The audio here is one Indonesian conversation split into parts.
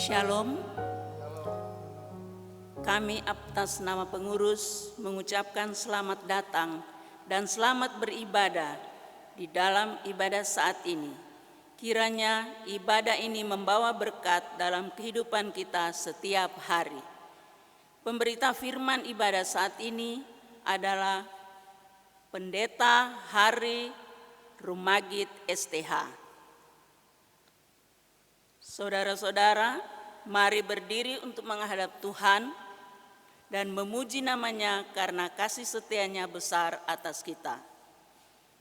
Shalom. Kami atas nama pengurus mengucapkan selamat datang dan selamat beribadah di dalam ibadah saat ini. Kiranya ibadah ini membawa berkat dalam kehidupan kita setiap hari. Pemberita firman ibadah saat ini adalah Pendeta Hari Rumagit STH. Saudara-saudara, mari berdiri untuk menghadap Tuhan dan memuji namanya karena kasih setianya besar atas kita.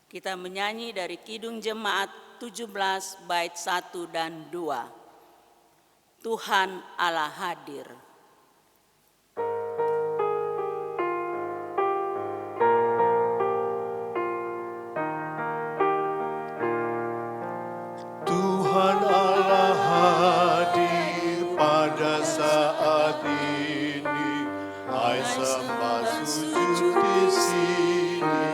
Kita menyanyi dari Kidung Jemaat 17 bait 1 dan 2. Tuhan Allah hadir. Tuhan Allah hadir pada saat ini, hai sembah sujud di sini.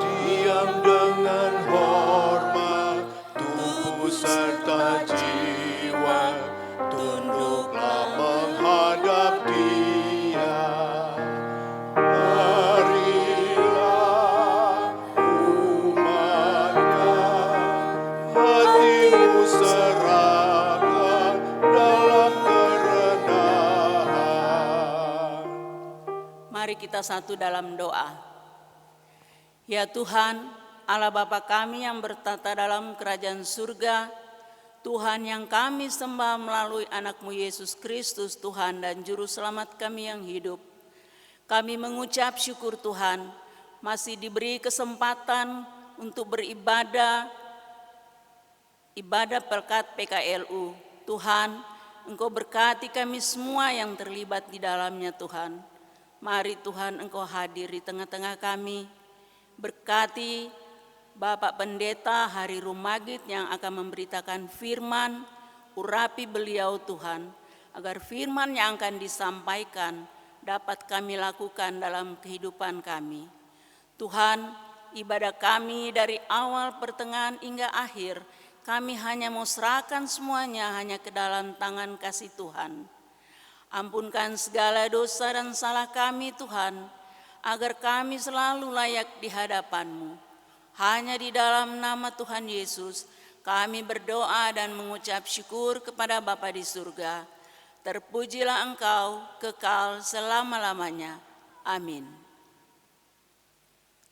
Diam dengan hormat, tubuh serta jiwa, tunduklah menghadap Dia. Marilah umatnya, hatimu serahkan dalam kerendahan. Mari kita satu dalam doa. Ya Tuhan, Allah Bapa kami yang bertata dalam kerajaan surga, Tuhan yang kami sembah melalui anak-Mu Yesus Kristus, Tuhan dan Juru Selamat kami yang hidup. Kami mengucap syukur Tuhan, masih diberi kesempatan untuk beribadah, ibadah berkat PKLU. Tuhan, Engkau berkati kami semua yang terlibat di dalamnya Tuhan. Mari Tuhan Engkau hadir di tengah-tengah kami. Berkati Bapak Pendeta Hari Rumagit yang akan memberitakan firman, urapi beliau Tuhan, agar firman yang akan disampaikan dapat kami lakukan dalam kehidupan kami. Tuhan, ibadah kami dari awal, pertengahan hingga akhir, kami hanya mau serahkan semuanya hanya ke dalam tangan kasih Tuhan. Ampunkan segala dosa dan salah kami Tuhan, agar kami selalu layak di hadapan-Mu. Hanya di dalam nama Tuhan Yesus, kami berdoa dan mengucap syukur kepada Bapa di surga. Terpujilah Engkau kekal selama-lamanya. Amin.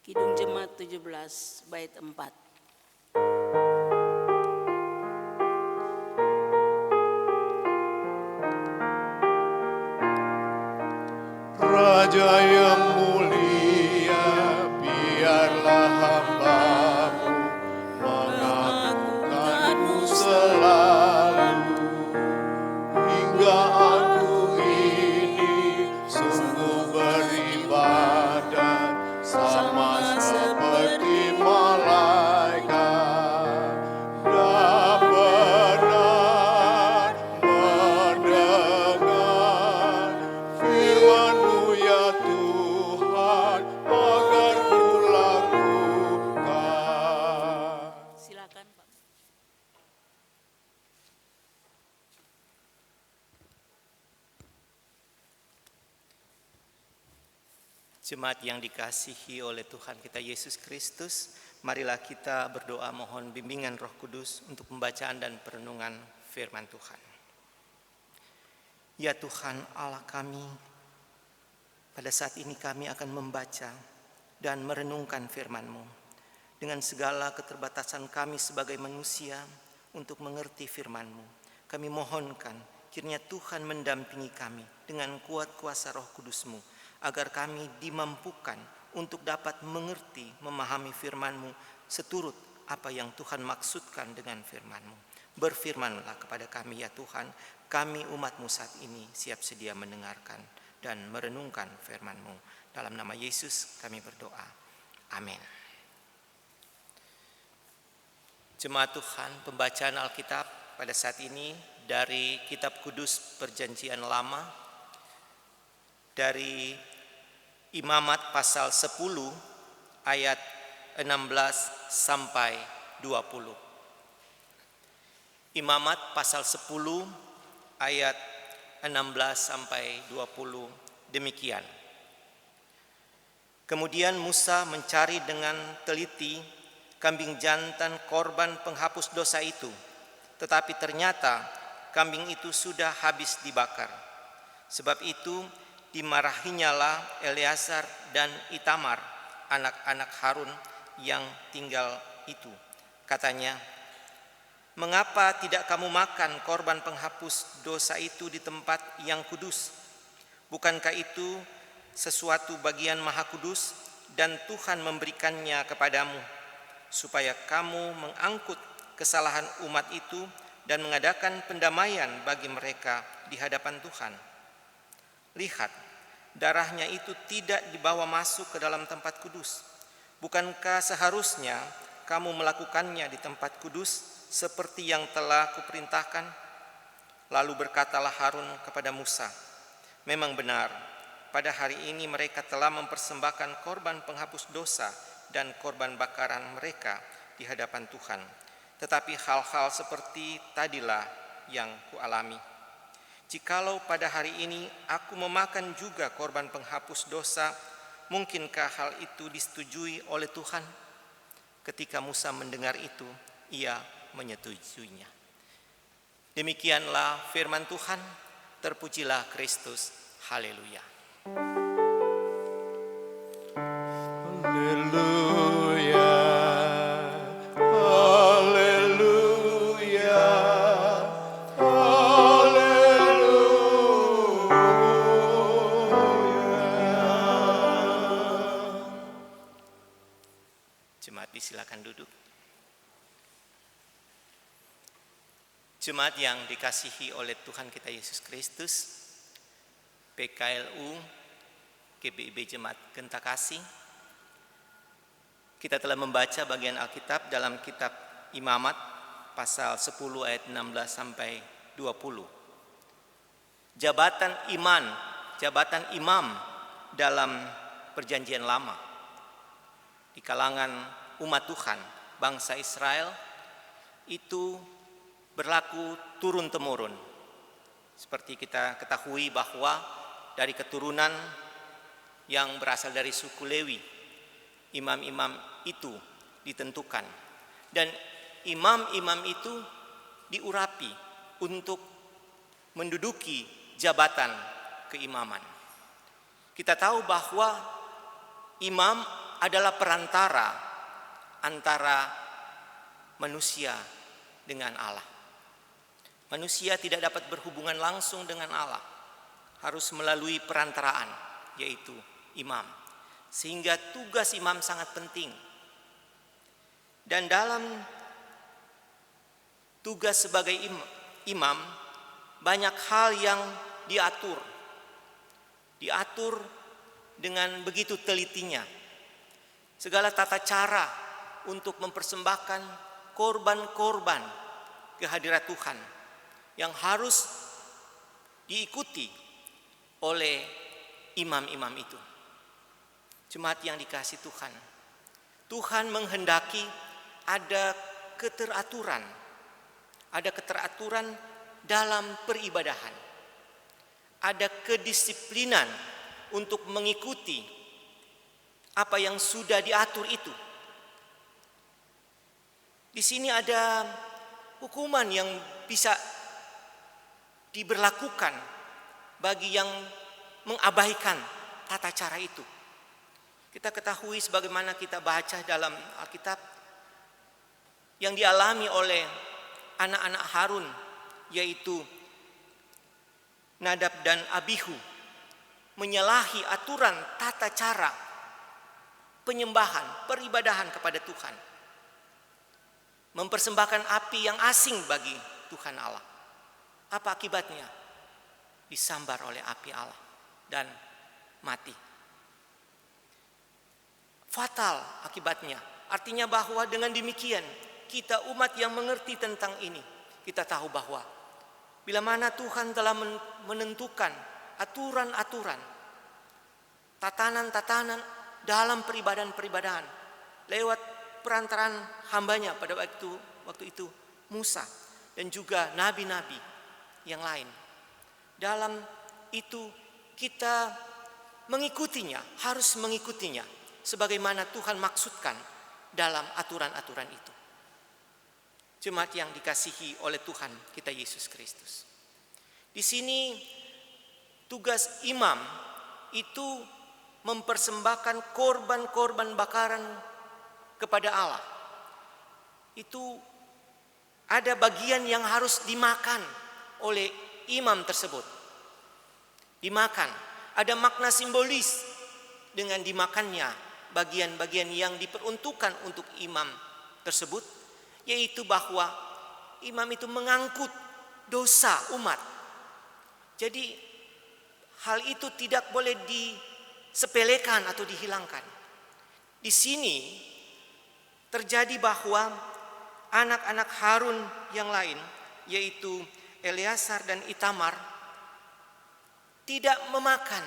Kidung Jemaat 17 bait 4. Raja yang mulia, biarlah hamba-Mu mengagungkan-Mu selalu. Hingga aku ini sungguh beribadah sama seperti malaikat. Dan benar mendengar firman-Mu ya Tuhan, agar kulakukan. Silakan Pak. Jemaat yang dikasihi oleh Tuhan kita Yesus Kristus, marilah kita berdoa mohon bimbingan Roh Kudus untuk pembacaan dan perenungan firman Tuhan. Ya Tuhan Allah kami, pada saat ini kami akan membaca dan merenungkan firman-Mu. Dengan segala keterbatasan kami sebagai manusia untuk mengerti firman-Mu, kami mohonkan kiranya Tuhan mendampingi kami dengan kuat kuasa Roh Kudus-Mu, agar kami dimampukan untuk dapat mengerti, memahami firman-Mu seturut apa yang Tuhan maksudkan dengan firman-Mu. Berfirmanlah kepada kami ya Tuhan, kami umat-Mu saat ini siap sedia mendengarkan dan merenungkan firman-Mu. Dalam nama Yesus kami berdoa. Amin. Jemaat Tuhan, pembacaan Alkitab pada saat ini dari Kitab Kudus Perjanjian Lama, dari Imamat pasal 10 ayat 16 sampai 20. Imamat pasal 10 ayat 16 sampai 20 demikian. Kemudian Musa mencari dengan teliti kambing jantan korban penghapus dosa itu, tetapi ternyata kambing itu sudah habis dibakar. Sebab itu dimarahinyalah Eleazar dan Itamar, anak-anak Harun yang tinggal itu. Katanya, "Mengapa tidak kamu makan korban penghapus dosa itu di tempat yang kudus? Bukankah itu sesuatu bagian maha kudus dan Tuhan memberikannya kepadamu, supaya kamu mengangkut kesalahan umat itu dan mengadakan pendamaian bagi mereka di hadapan Tuhan? Lihat, darahnya itu tidak dibawa masuk ke dalam tempat kudus. Bukankah seharusnya kamu melakukannya di tempat kudus seperti yang telah kuperintahkan?" Lalu berkatalah Harun kepada Musa, "Memang benar, pada hari ini mereka telah mempersembahkan korban penghapus dosa dan korban bakaran mereka di hadapan Tuhan. Tetapi hal-hal seperti tadilah yang kualami. Jikalau pada hari ini aku memakan juga korban penghapus dosa, mungkinkah hal itu disetujui oleh Tuhan?" Ketika Musa mendengar itu, ia menyetujuinya. Demikianlah firman Tuhan. Terpujilah Kristus. Haleluya. Haleluya, haleluya, haleluya. Jemaat disilakan duduk. Jemaat yang dikasihi oleh Tuhan kita Yesus Kristus, PKLU GBIB Jemaat Genta Kasih, kita telah membaca bagian Alkitab dalam kitab Imamat pasal 10 ayat 16 sampai 20. Jabatan imam dalam perjanjian lama di kalangan umat Tuhan, bangsa Israel, itu berlaku turun-temurun. Seperti kita ketahui bahwa dari keturunan yang berasal dari suku Lewi, imam-imam itu ditentukan. Dan imam-imam itu diurapi untuk menduduki jabatan keimaman. Kita tahu bahwa imam adalah perantara antara manusia dengan Allah. Manusia tidak dapat berhubungan langsung dengan Allah, harus melalui perantaraan, yaitu imam. Sehingga tugas imam sangat penting. Dan dalam tugas sebagai imam, banyak hal yang diatur dengan begitu telitinya. Segala tata cara untuk mempersembahkan korban-korban kehadirat Tuhan yang harus diikuti oleh imam-imam itu. Jemaat yang dikasihi Tuhan, Tuhan menghendaki ada keteraturan dalam peribadahan. Ada kedisiplinan untuk mengikuti apa yang sudah diatur itu. Di sini ada hukuman yang bisa diberlakukan bagi yang mengabaikan tata cara itu. Kita ketahui sebagaimana kita baca dalam Alkitab yang dialami oleh anak-anak Harun, yaitu Nadab dan Abihu, menyalahi aturan tata cara penyembahan, peribadahan kepada Tuhan. Mempersembahkan api yang asing bagi Tuhan Allah. Apa akibatnya? Disambar oleh api Allah dan mati. Fatal akibatnya. Artinya bahwa dengan demikian kita umat yang mengerti tentang ini, kita tahu bahwa bila mana Tuhan telah menentukan aturan-aturan, tatanan-tatanan dalam peribadahan-peribadahan lewat perantaran hambanya pada waktu itu Musa dan juga nabi-nabi yang lain. Dalam itu kita mengikutinya, harus mengikutinya sebagaimana Tuhan maksudkan dalam aturan-aturan itu. Jemaat yang dikasihi oleh Tuhan kita Yesus Kristus. Di sini tugas imam itu mempersembahkan korban-korban bakaran kepada Allah. Itu ada bagian yang harus dimakan oleh imam tersebut. Dimakan. Ada makna simbolis dengan dimakannya bagian-bagian yang diperuntukkan untuk imam tersebut, yaitu bahwa imam itu mengangkut dosa umat. Jadi hal itu tidak boleh disepelekan atau dihilangkan. Di sini terjadi bahwa anak-anak Harun yang lain, yaitu Eleazar dan Itamar, tidak memakan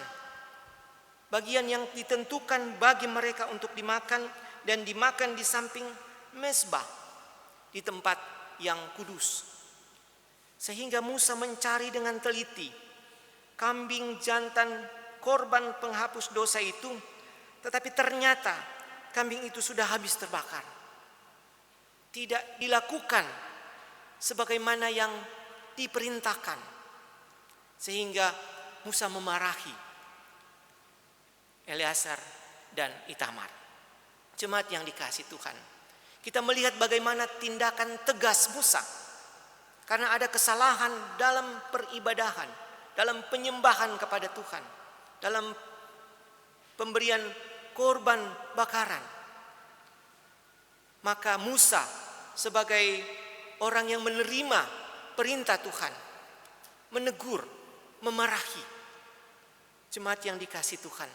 bagian yang ditentukan bagi mereka untuk dimakan, dan dimakan di samping mezbah, di tempat yang kudus. Sehingga Musa mencari dengan teliti kambing jantan korban penghapus dosa itu, tetapi ternyata kambing itu sudah habis terbakar. Tidak dilakukan sebagaimana yang diperintahkan, sehingga Musa memarahi Eleazar dan Itamar. Jemaat yang dikasihi Tuhan, kita melihat bagaimana tindakan tegas Musa karena ada kesalahan dalam peribadahan, dalam penyembahan kepada Tuhan, dalam pemberian korban bakaran. Maka Musa sebagai orang yang menerima perintah Tuhan menegur, memarahi. Jemaat yang dikasihi Tuhan,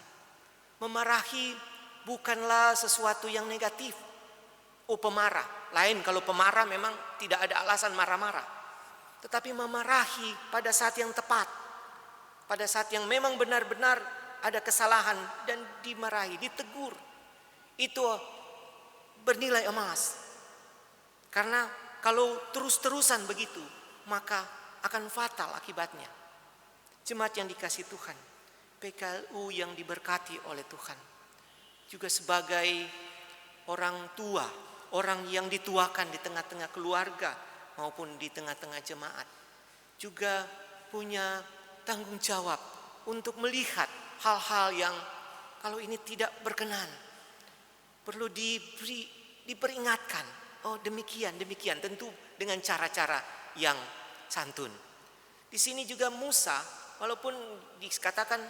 memarahi bukanlah sesuatu yang negatif. Oh, pemarah. Lain kalau pemarah memang tidak ada alasan marah-marah. Tetapi memarahi pada saat yang tepat, pada saat yang memang benar-benar ada kesalahan dan dimarahi, ditegur, itu bernilai emas. Karena kalau terus-terusan begitu, maka akan fatal akibatnya. Jemaat yang dikasihi Tuhan, PKLU yang diberkati oleh Tuhan, juga sebagai orang tua, orang yang dituakan di tengah-tengah keluarga maupun di tengah-tengah jemaat, juga punya tanggung jawab untuk melihat hal-hal yang kalau ini tidak berkenan, perlu diperingatkan. Oh, demikian, tentu dengan cara-cara yang santun. Di sini juga Musa, walaupun dikatakan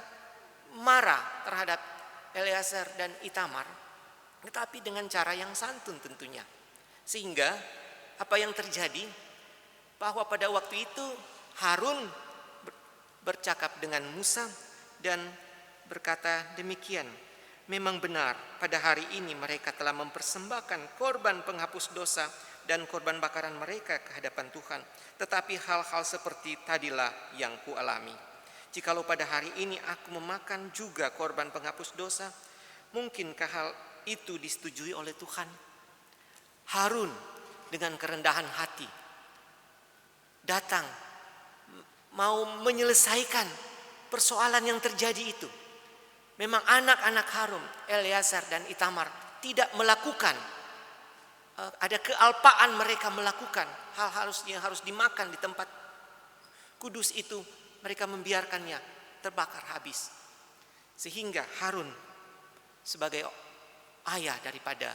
marah terhadap Eleazar dan Itamar, tetapi dengan cara yang santun tentunya. Sehingga apa yang terjadi, bahwa pada waktu itu Harun bercakap dengan Musa dan berkata demikian, memang benar pada hari ini mereka telah mempersembahkan korban penghapus dosa dan korban bakaran mereka ke hadapan Tuhan. Tetapi hal-hal seperti tadilah yang kualami. Jikalau pada hari ini aku memakan juga korban penghapus dosa, mungkinkah hal itu disetujui oleh Tuhan? Harun dengan kerendahan hati datang mau menyelesaikan persoalan yang terjadi itu. Memang anak-anak Harun, Eleazar dan Itamar tidak melakukan, ada kealpaan mereka melakukan hal-hal yang harus dimakan di tempat kudus itu, mereka membiarkannya terbakar habis. Sehingga Harun sebagai ayah daripada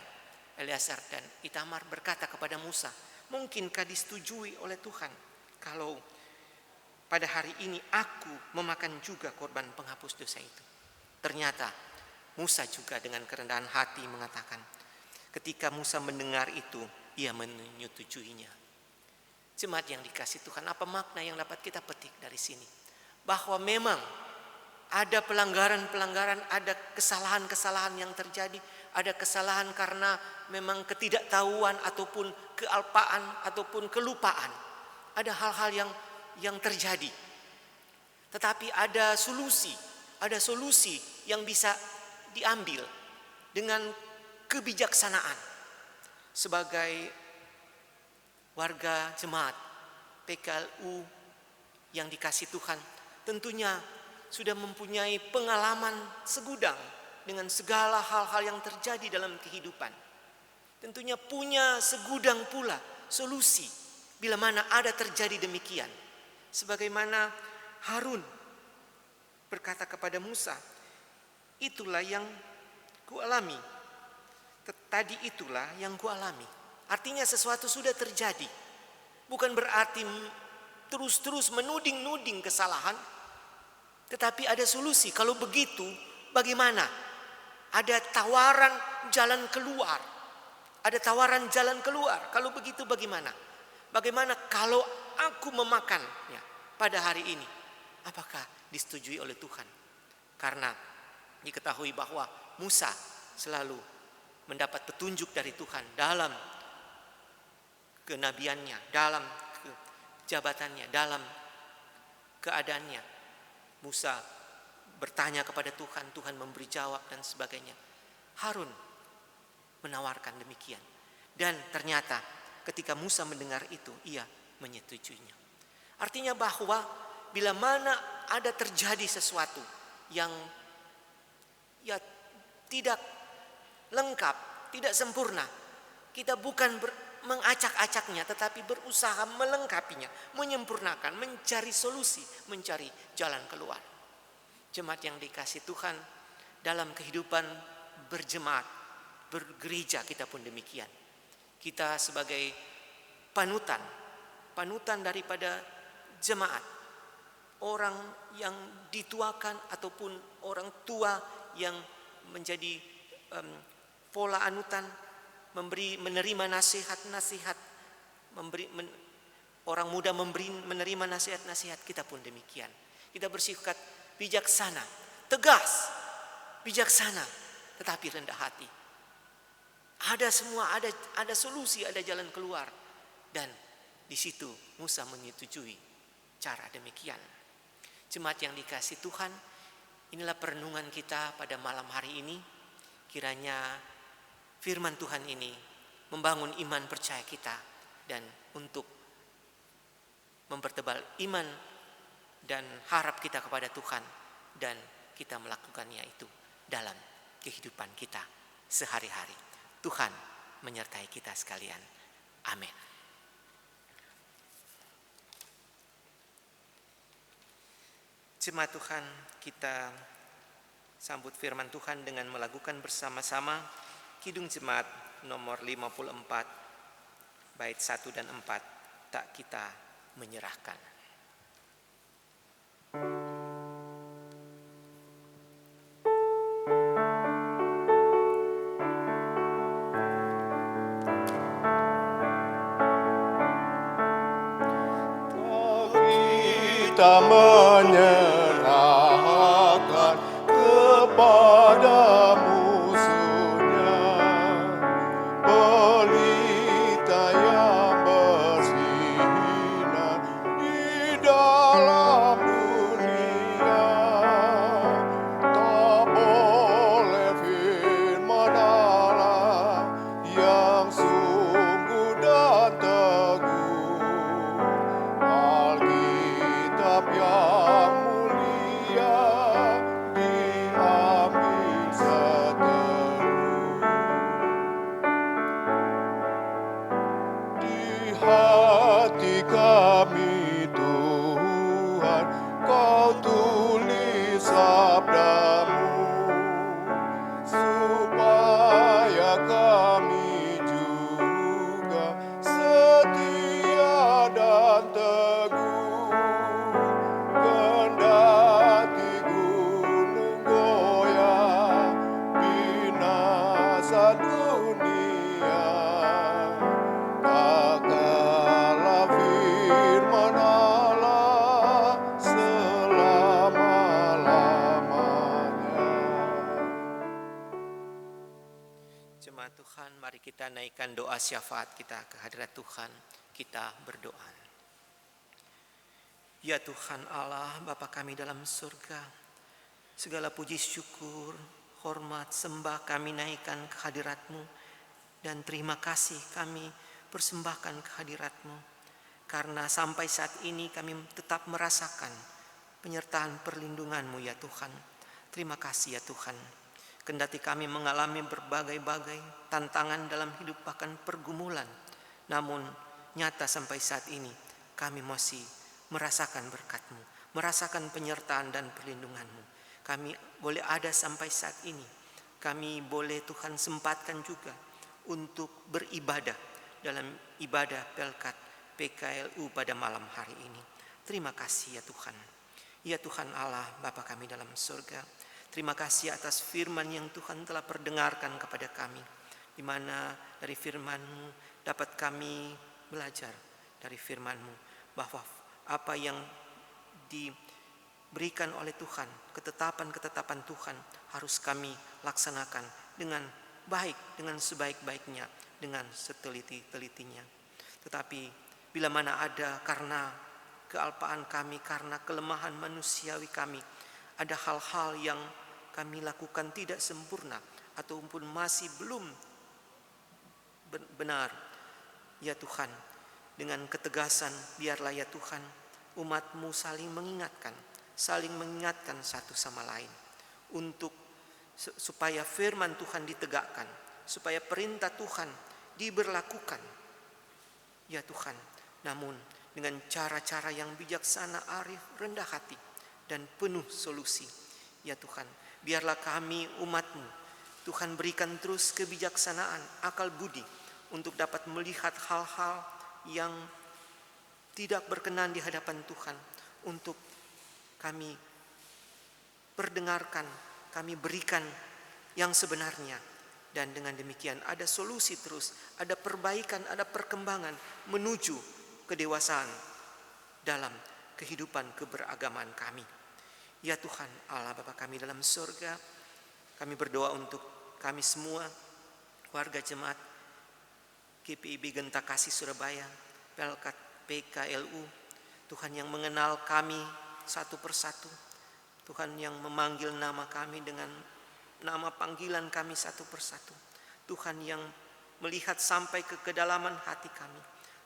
Eleazar dan Itamar berkata kepada Musa, mungkinkah disetujui oleh Tuhan kalau pada hari ini aku memakan juga korban penghapus dosa itu? Ternyata Musa juga dengan kerendahan hati mengatakan, ketika Musa mendengar itu, ia menyetujuinya. Jemaat yang dikasihi Tuhan, apa makna yang dapat kita petik dari sini? Bahwa memang ada pelanggaran-pelanggaran, ada kesalahan-kesalahan yang terjadi, ada kesalahan karena memang ketidaktahuan ataupun kealpaan ataupun kelupaan. Ada hal-hal yang terjadi. Tetapi ada solusi yang bisa diambil dengan kebijaksanaan. Sebagai warga jemaat PKLU yang dikasihi Tuhan, tentunya sudah mempunyai pengalaman segudang dengan segala hal-hal yang terjadi dalam kehidupan. Tentunya punya segudang pula solusi bila mana ada terjadi demikian. Sebagaimana Harun berkata kepada Musa, itulah yang kualami. Tadi itulah yang kualami. Artinya sesuatu sudah terjadi. Bukan berarti terus-terus menuding-nuding kesalahan. Tetapi ada solusi. Kalau begitu bagaimana? Ada tawaran jalan keluar. Ada tawaran jalan keluar. Kalau begitu bagaimana? Bagaimana kalau aku memakannya pada hari ini? Apakah disetujui oleh Tuhan? Karena diketahui bahwa Musa selalu mendapat petunjuk dari Tuhan dalam kenabiannya, dalam jabatannya, dalam keadaannya. Musa bertanya kepada Tuhan, Tuhan memberi jawab dan sebagainya. Harun menawarkan demikian. Dan ternyata ketika Musa mendengar itu, ia menyetujuinya. Artinya bahwa bila mana ada terjadi sesuatu yang tidak lengkap, tidak sempurna, kita bukan mengacak-acaknya, tetapi berusaha melengkapinya, menyempurnakan, mencari solusi, mencari jalan keluar. Jemaat yang dikasihi Tuhan, dalam kehidupan berjemaat, bergereja kita pun demikian. Kita sebagai panutan daripada jemaat, orang yang dituakan ataupun orang tua yang menjadi pola anutan, menerima nasihat-nasihat, orang muda menerima nasihat-nasihat, kita pun demikian. Kita bersikap bijaksana, tegas, bijaksana, tetapi rendah hati. Ada semua, ada solusi, ada jalan keluar. Dan di situ Musa menyetujui cara demikian. Jemaat yang dikasihi Tuhan, inilah perenungan kita pada malam hari ini. Kiranya firman Tuhan ini membangun iman percaya kita dan untuk mempertebal iman dan harap kita kepada Tuhan, dan kita melakukannya itu dalam kehidupan kita sehari-hari. Tuhan menyertai kita sekalian. Amin. Jemaat Tuhan, kita sambut firman Tuhan dengan melakukan bersama-sama Kidung Jemaat nomor 54 bait 1 dan 4, tak kita menyerahkan. Kita menyerahkan kepada musuhnya, pelita yang bersinar di dalam dunia. Tak boleh firman Allah yang sungguh dan teguh, Alkitab yang mulia diambil seterus. Di hati kami Tuhan, Kau tulis sabdamu, supaya kami juga setia dan teguh. Kendati gunung goyah, binasa dunia, tak kalah firman Allah selama-lamanya. Jemaat Tuhan, mari kita naikkan doa syafaat kita ke hadirat Tuhan. Kita berdoa. Ya Tuhan Allah, Bapa kami dalam surga, segala puji syukur, hormat, sembah kami naikkan ke hadirat-Mu, dan terima kasih kami persembahkan ke hadirat-Mu, karena sampai saat ini kami tetap merasakan penyertaan perlindungan-Mu ya Tuhan. Terima kasih ya Tuhan. Kendati kami mengalami berbagai-bagai tantangan dalam hidup, bahkan pergumulan, namun nyata sampai saat ini kami masih merasakan berkat-Mu, merasakan penyertaan dan perlindungan-Mu. Kami boleh ada sampai saat ini. Kami boleh Tuhan sempatkan juga untuk beribadah dalam ibadah Pelkat PKLU pada malam hari ini. Terima kasih ya Tuhan. Ya Tuhan Allah Bapa kami dalam surga, terima kasih atas firman yang Tuhan telah perdengarkan kepada kami, di mana dari firman-Mu dapat kami belajar dari firman-Mu bahwa apa yang diberikan oleh Tuhan, ketetapan-ketetapan Tuhan harus kami laksanakan dengan baik, dengan sebaik-baiknya, dengan seteliti-telitinya. Tetapi bila mana ada karena kealpaan kami, karena kelemahan manusiawi kami, ada hal-hal yang kami lakukan tidak sempurna ataupun masih belum benar, ya Tuhan, dengan ketegasan biarlah ya Tuhan umat-Mu saling mengingatkan satu sama lain untuk supaya firman Tuhan ditegakkan, supaya perintah Tuhan diberlakukan ya Tuhan, namun dengan cara-cara yang bijaksana, arif, rendah hati, dan penuh solusi. Ya Tuhan, biarlah kami umat-Mu, Tuhan berikan terus kebijaksanaan, akal budi, untuk dapat melihat hal-hal yang tidak berkenan di hadapan Tuhan, untuk kami perdengarkan, kami berikan yang sebenarnya. Dan dengan demikian ada solusi terus, ada perbaikan, ada perkembangan menuju kedewasaan dalam kehidupan keberagaman kami. Ya Tuhan Allah Bapa kami dalam surga, kami berdoa untuk kami semua, warga jemaat GPIB Genta Kasih Surabaya, Pelkat PKLU, Tuhan yang mengenal kami satu persatu, Tuhan yang memanggil nama kami dengan nama panggilan kami satu persatu, Tuhan yang melihat sampai ke kedalaman hati kami,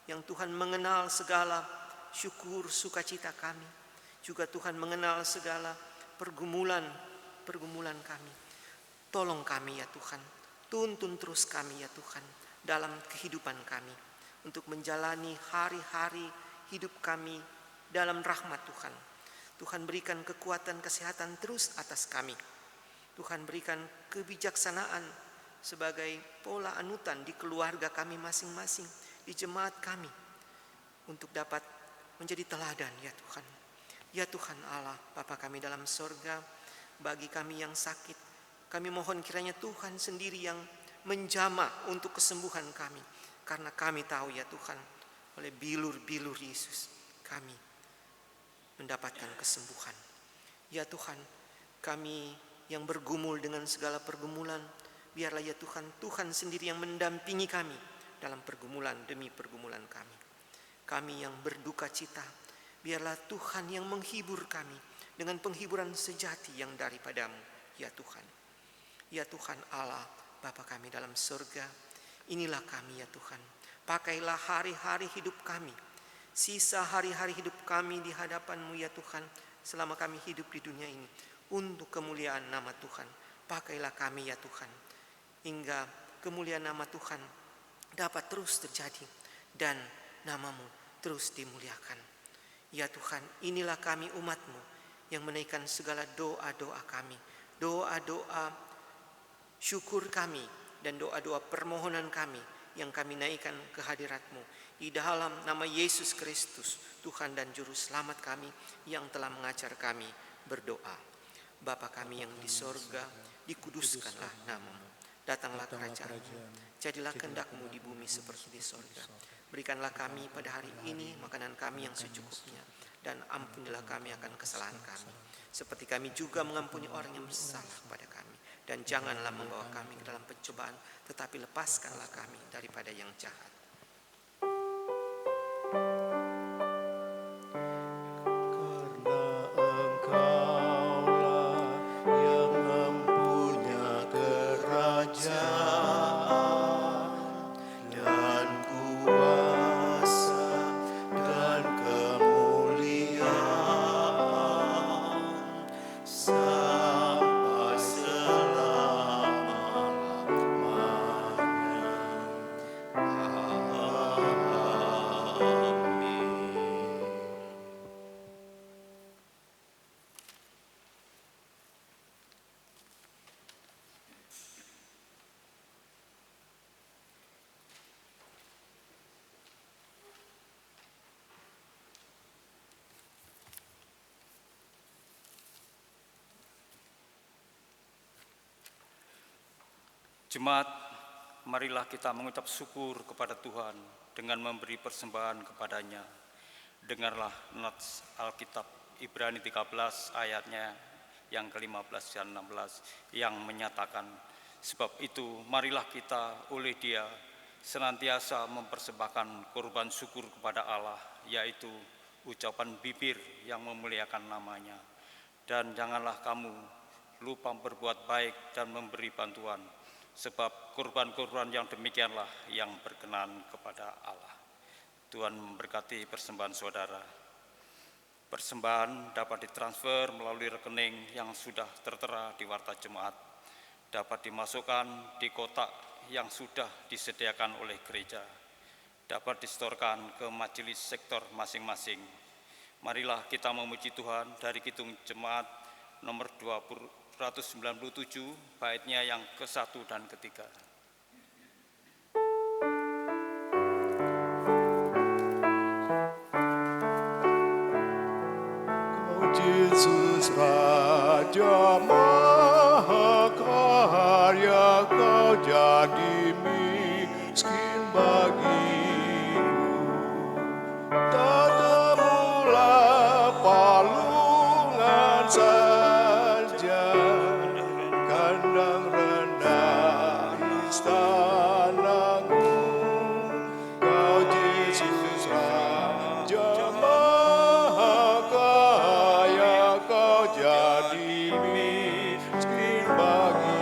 yang Tuhan mengenal segala syukur sukacita kami, juga Tuhan mengenal segala pergumulan kami. Tolong kami ya Tuhan, tuntun terus kami ya Tuhan dalam kehidupan kami, untuk menjalani hari-hari hidup kami dalam rahmat Tuhan. Tuhan berikan kekuatan kesehatan terus atas kami. Tuhan berikan kebijaksanaan sebagai pola anutan di keluarga kami masing-masing, di jemaat kami, untuk dapat menjadi teladan ya Tuhan. Ya Tuhan Allah Bapa kami dalam sorga, bagi kami yang sakit, kami mohon kiranya Tuhan sendiri yang menjamah untuk kesembuhan kami, karena kami tahu ya Tuhan, oleh bilur-bilur Yesus kami mendapatkan kesembuhan. Ya Tuhan, kami yang bergumul dengan segala pergumulan, biarlah ya Tuhan, Tuhan sendiri yang mendampingi kami dalam pergumulan demi pergumulan kami. Kami yang berduka cita, biarlah Tuhan yang menghibur kami dengan penghiburan sejati yang daripadamu ya Tuhan. Ya Tuhan Allah Bapa kami dalam surga, inilah kami ya Tuhan. Pakailah hari-hari hidup kami, sisa hari-hari hidup kami di hadapan-Mu ya Tuhan, selama kami hidup di dunia ini, untuk kemuliaan nama Tuhan. Pakailah kami ya Tuhan, hingga kemuliaan nama Tuhan dapat terus terjadi dan nama-Mu terus dimuliakan. Ya Tuhan, inilah kami umat-Mu yang menaikkan segala doa-doa kami, doa-doa syukur kami, dan doa-doa permohonan kami yang kami naikkan ke hadirat-Mu di dalam nama Yesus Kristus, Tuhan dan Juru Selamat kami, yang telah mengajar kami berdoa. Bapa kami yang di sorga, dikuduskanlah nama-Mu. Datanglah kerajaan-Mu, jadilah kehendak-Mu di bumi seperti di sorga. Berikanlah kami pada hari ini makanan kami yang secukupnya, dan ampunilah kami akan kesalahan kami, seperti kami juga mengampuni orang yang bersalah kepada kami. Dan janganlah membawa kami ke dalam pencobaan, tetapi lepaskanlah kami daripada yang jahat. Kuasa dan kemuliaan Jemaat, marilah kita mengucap syukur kepada Tuhan dengan memberi persembahan kepadanya. Dengarlah nats Alkitab Ibrani 13 ayatnya yang ke-15 dan 16 yang menyatakan, sebab itu marilah kita oleh Dia senantiasa mempersembahkan korban syukur kepada Allah, yaitu ucapan bibir yang memuliakan namanya. Dan janganlah kamu lupa berbuat baik dan memberi bantuan, sebab korban-korban yang demikianlah yang berkenan kepada Allah. Tuhan memberkati persembahan saudara. Persembahan dapat ditransfer melalui rekening yang sudah tertera di warta jemaat, dapat dimasukkan di kotak yang sudah disediakan oleh gereja, dapat disetorkan ke majelis sektor masing-masing. Marilah kita memuji Tuhan dari Kidung Jemaat nomor 297, baitnya yang ke-1 dan ke-3. Yesus Raja Mahakarya, Kau jadi miskin bagiku. Tetemulah palungan saja, kandang rendah istanaku. Kau Yesus Raja Mahakarya, Kau jadi miskin bagiku.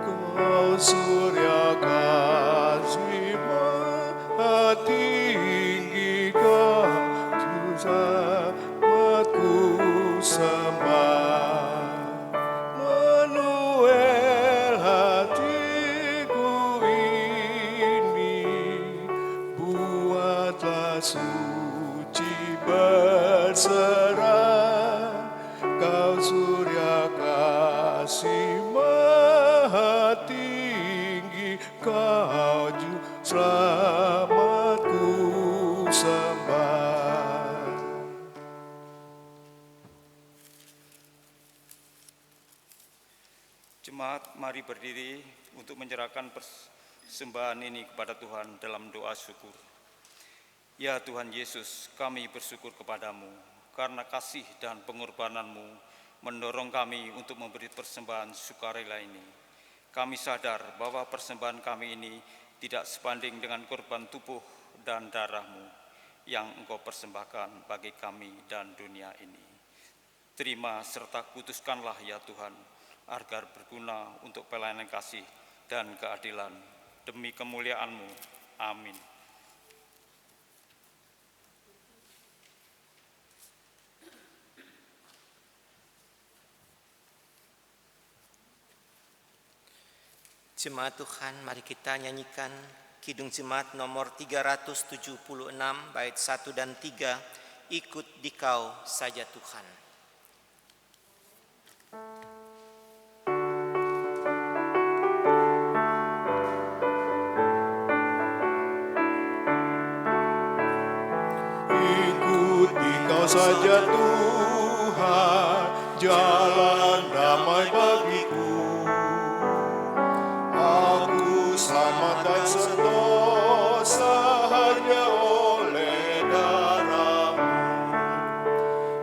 Kau surya kasih maha tinggi, Kau sangatku sembah. Menuel hatiku ini, buatlah suci berserah. Kau surya kasih maha tinggi, Kau juru selamatku sembah. Jemaat, mari berdiri untuk menyerahkan persembahan ini kepada Tuhan dalam doa syukur. Ya Tuhan Yesus, kami bersyukur kepadamu karena kasih dan pengorbananmu mendorong kami untuk memberi persembahan sukarela ini. Kami sadar bahwa persembahan kami ini tidak sebanding dengan korban tubuh dan darahmu yang Engkau persembahkan bagi kami dan dunia ini. Terima serta kuduskanlah ya Tuhan, agar berguna untuk pelayanan kasih dan keadilan demi kemuliaan-Mu. Amin. Jemaat Tuhan, mari kita nyanyikan Kidung Jemaat nomor 376, bait 1 dan 3, Ikut Dikau saja Tuhan. Ikut Dikau saja Tuhan, jalan damai bagiku. Aku selamat dan sentosa hanya oleh darah-Mu.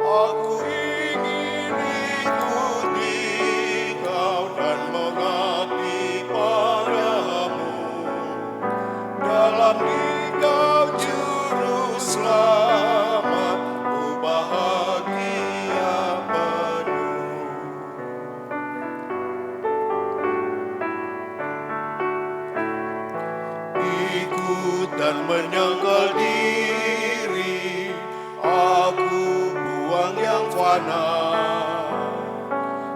Aku ingin ikut Dikau dan mengabdi padamu. Dalam Dikau juru selamat, ku bahagia penuh. Ikut dan menyangkal diri, aku buang yang fana,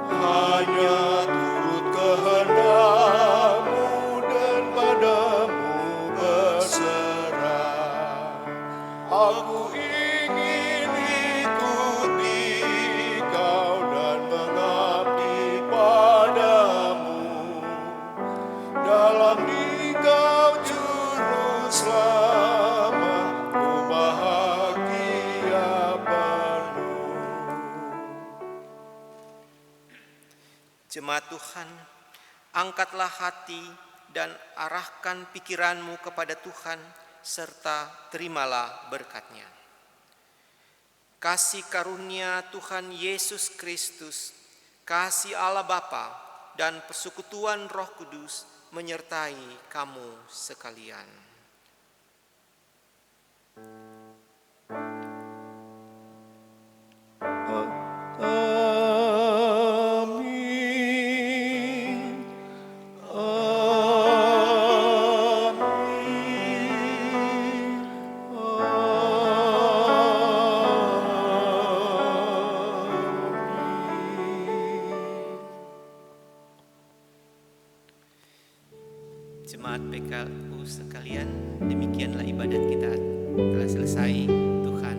hanya turut kehendak-Mu dan padamu berserah. Aku ingin ikut Dikau dan mengabdi padamu. Dalam Dikau juru selamat, ku bahagia Tuhan, angkatlah hati dan arahkan pikiranmu kepada Tuhan, serta terimalah berkat-Nya. Kasih karunia Tuhan Yesus Kristus, kasih Allah Bapa, dan persekutuan Roh Kudus menyertai kamu sekalian. Amin. Amin. Jemaat PKU sekalian, demikianlah ibadat kita telah selesai. Tuhan